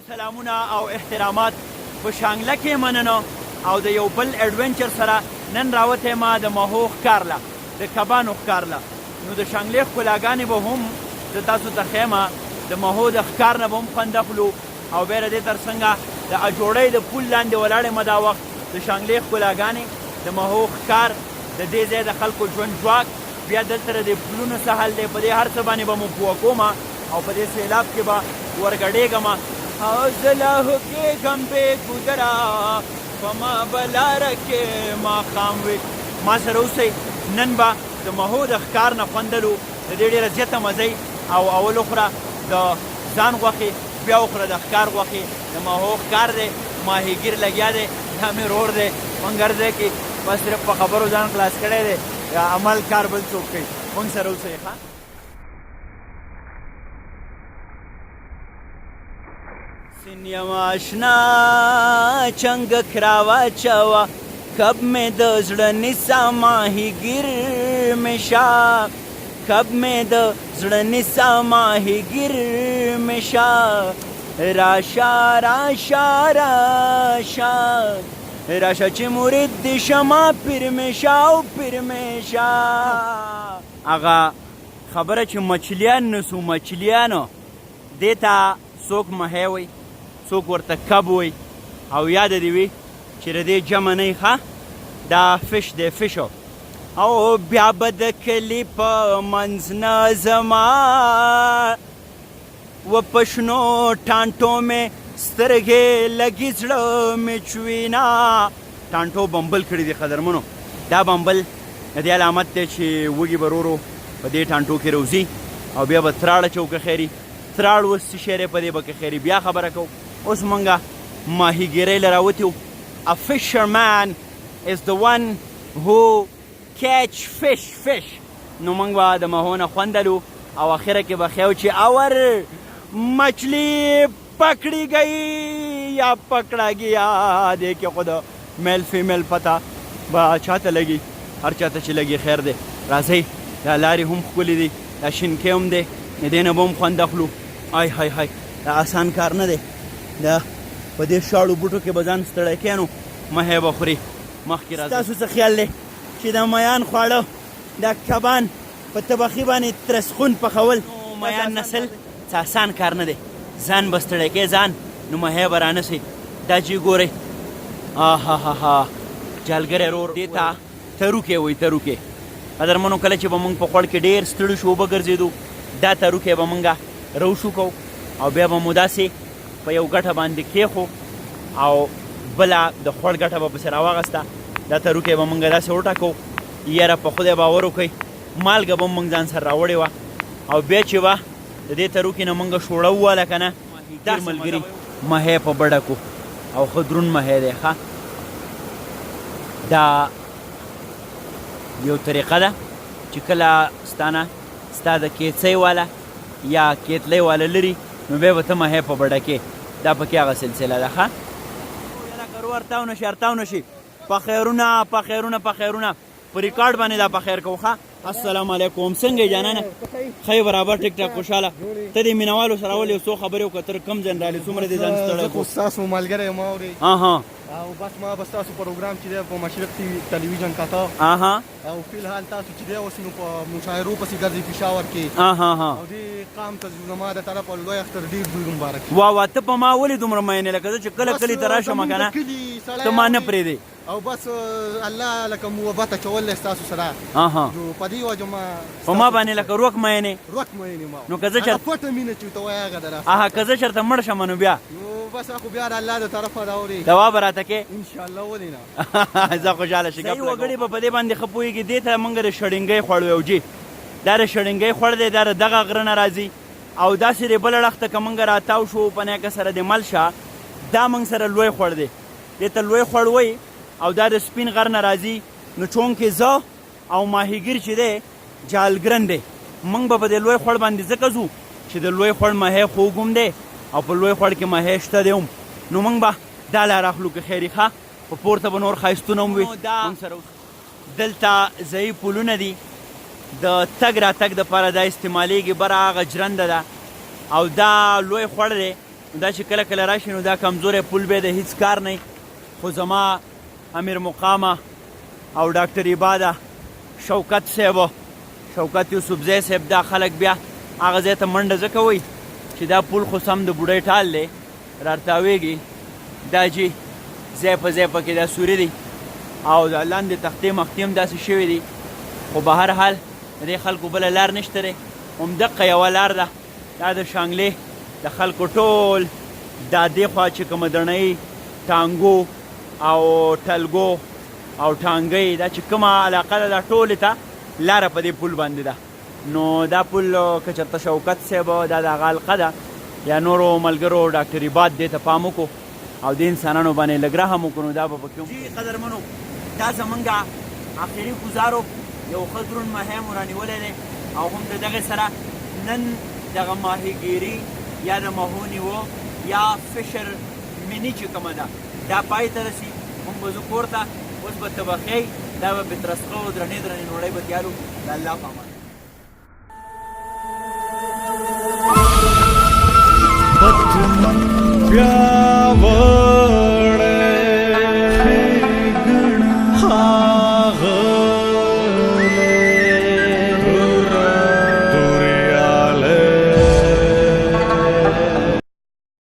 سلامونه او احترامات په شانګله کې مننه او د یو بل اډونچر سره نن راوته ما د ماهو ښکارله د کبانو ښکارله نو د شانګلې ښکلاګانې به هم زه تاسو ته ښیمه د ماهو د ښکار نه به هم خوند اخلو او بیا د دې تر څنګه د اجوړۍ د پول لاندې ولاړې مه دا وخت د شانګلې ښکلاګانې د ماهو ښکار د دې ځای د خلکو ژوند ژواک بیا دلته د پلونو سهل دی په دې هر څه باندې به مو پوه کومه او په دې سیلاب کې به ورګډېږمه او زه لا هوکېږم بې ګودره په ما به لاره کې ماښام وي ما سره اوسئ نن به د ماهو د ښکار نه خوندلو د دې ډېره زیاته مزه او اول وخوره د ځان غوښې بیا وخوره د ښکار غوښې د ماهو ښکار دی ماهیګیر لګیا دی دا مې رور دی منګر دی کې بس صرف په خبرو ځان خلاص کړی دی عمل کار بل څوک کوي موږ سره اوسئ ښه سینیم آشنا چنگک راوا چوا کب میں د زړه نیسا ماهیګیر مشا کب میں د زړه نیسا ماهیګیر مشا راشا راشا راشا راشا چې مرید دی شما پیر مشا او پیر مشا اغا خبره چې مچلیان نسو مچلیانو دیتا څوک مهی وی څوک ورته کب وی او یاد دې وي چې د دې جمع نه ښه دا فش دی فشو او بیا به د کلي په منځ نه زما و په شنو ټانټو مې سترګې لګي زړه مې چوینا ټانټو بمبل کړي دي قدرمنو دا بمبل د دې علامت دی چې وږي به ورو په دې ټانټو کې روځي او بیا به تراړه چوکه خیري تراړ اوس څه شی دی په دې به که خیري بیا خبره کوو اوس مونږه ماهیګیرۍ له راوتي وو A fisherman is the one who catch fish نو موږ به د ماهو نه خوندلو او اخره کې به ښیو چې اور مچھلی پکڑی گئی یا پکڑا گیا دې کې خو د میل فیمیل پته به چاته لګي هر چاته چې لګي خیر دی راځئ دا لارې هم ښکلي دي دا شینکۍ هم دی د دې نه به هم خوند اخلو های های های دا آسان کار نه دی دا په دې شاړو بوټو کې به ځان ستړی کړي نو مهی به خوري مخکې راځئ ستاسو څه خیال دی چې د میان خواړه دا کبان په طبخي باندې ترسخون پخول میان نسل څه آسان کار نه دی ځان به ستړی کوي ځان نو مهی به رانسئ دا چې ګورئ آهاها جالګری رور دې ته تروکې وایي تروکې قدرمنو کله چې به موږ په خوړ کې ډېر ستړي شو اوبه ګرځېدو دا تروکې به موږ روشو کوو او بیا به مو داسې په یو ګټه باندې کېښو او بله د خوړ ګټه به پسې راواغسته دا تروکې به موږ داسې وټاکو یاره په خدای باور وکئ مالګه به موږ ځان سره راوړې وه او بیا چې به د دې تروکې نه موږ شوړه وواله که نه ډېر ملګري مهی په بډه کو او ښه دروند مهی دی ښه دا یو طریقه ده چې کله ستا د کیڅۍ والا یا کیتلی والا لري نو بیا به ته مهی په بډه کې دا پکې هغه سلسله ده ښه که ورتاو نشي ارتاو نشي په خیرونه په خیرونه په خیرونه په ریکارډ باندې دا په خیر کوو ښه السلام علیکم څنګه یې جانانه ښه برابر ټیک ټاک خوشحاله ته دې مینوالو سره ول یو څو خبرې وکړه تر کم ځای راغلې څومره دې ځان ستړی کړو ستاسو ملګری یم اورې او بس ما به ستاسو پروګرام چې دی په مشرق ټلویزیون کاته او فیلحال تاسو چې دی اوس نو په مشاعرو پسې ګرځئ پېښور کې او دې قام ته زما د طرفه لوی اختر ډېر ډېر مبارک وا ته په ما ولې دومره مینې لکه زه چې کله کلي ته راشم که نه ته ما نه پرېږدې او بس الله لکه محبت اچولی ستاسو سره په دې وجه ما په ما باندې لکه روک مینې ما نو که زه پټه مینه چې ورته وایي هغه ده که زه چېرته مړ شم نو بیا بس خو بیا د الله د طرفه ده اورې دوا به راته کې انشاءالله ولې نه زه خوشحاله شي صحیح وګړي به په دې باندې ښه پوهېږي دې ته موږ د شړنګۍ خوړ ویو جي دا د شړنګۍ خوړ دی دا د دغه غره نه راځي او داسې د بله اړخته که موږ راتاو شو په نیکه سره د ملشه دا موږ سره لوی خوړ دی دې ته لوی خوړ وایي او دا د سپین غر نه راځي نو چونکې زه او ماهیګیر چې دی جالګرن دی موږ به په دې لوی خوړ باندې ځکه ځو چې د لوی خوړ مهی خوږ هم دی او په لوی خوړ کې مهی شته دی هم نو موږ به دا لار اخلو که خیري ښه په پورته به نور ښایستونه هم وي دلته ضعیف پلونه دي د تګ راتګ دپاره دا استعمالیږي بره هغه جرنده ده او دا لوی خوړ دی دا چې کله کله راشي نو دا کمزوری پل به د هیڅ کار نه خو زما امیر مقامه او ډاکټر عباده شوکت صاحب شوکت یوسفزی صاحب دا خلک بیا هغه ځای ته منډه ځکه وایي چې دا پل خو سم د بوډۍ ټال دی رارتاویږي دا چې ځای په ځای پکې دا سوري دی او د لاندې تختې مختې هم داسې شوي دي خو به هر حال د دې خلکو بله لار نشته دی همدقه یوه لار ده دا د شانګلې د خلکو ټول دا دې خوا چې کومه دڼۍ ټانګو او ټلګو او ټانګۍ دا چې کومه علاقه ده دا ټولې ته لاره په دې پل باندې ده نو دا پل که چېرته شوکت صاحب دا د هغه حلقه ده یا نورو ملګرو ډاکټر عباد دې ته پام وکړو او د انسانانو باندې لږ رحم وکړو نو دا به پکې جي قدرمنو دا زمونږ آخري ګزارو یو ښه دروند مهم رانیولی دی او هم د دغې سره نن دغه ماهیګیري یا د ماهو نیوه یا فشر مني چې کومه ده دا پای ته رسي موږ به ځو کور ته اوس به طبخۍ دا به بترسقه او درنې درنې ډوډۍ به تیارو د الله په امان بد من بیا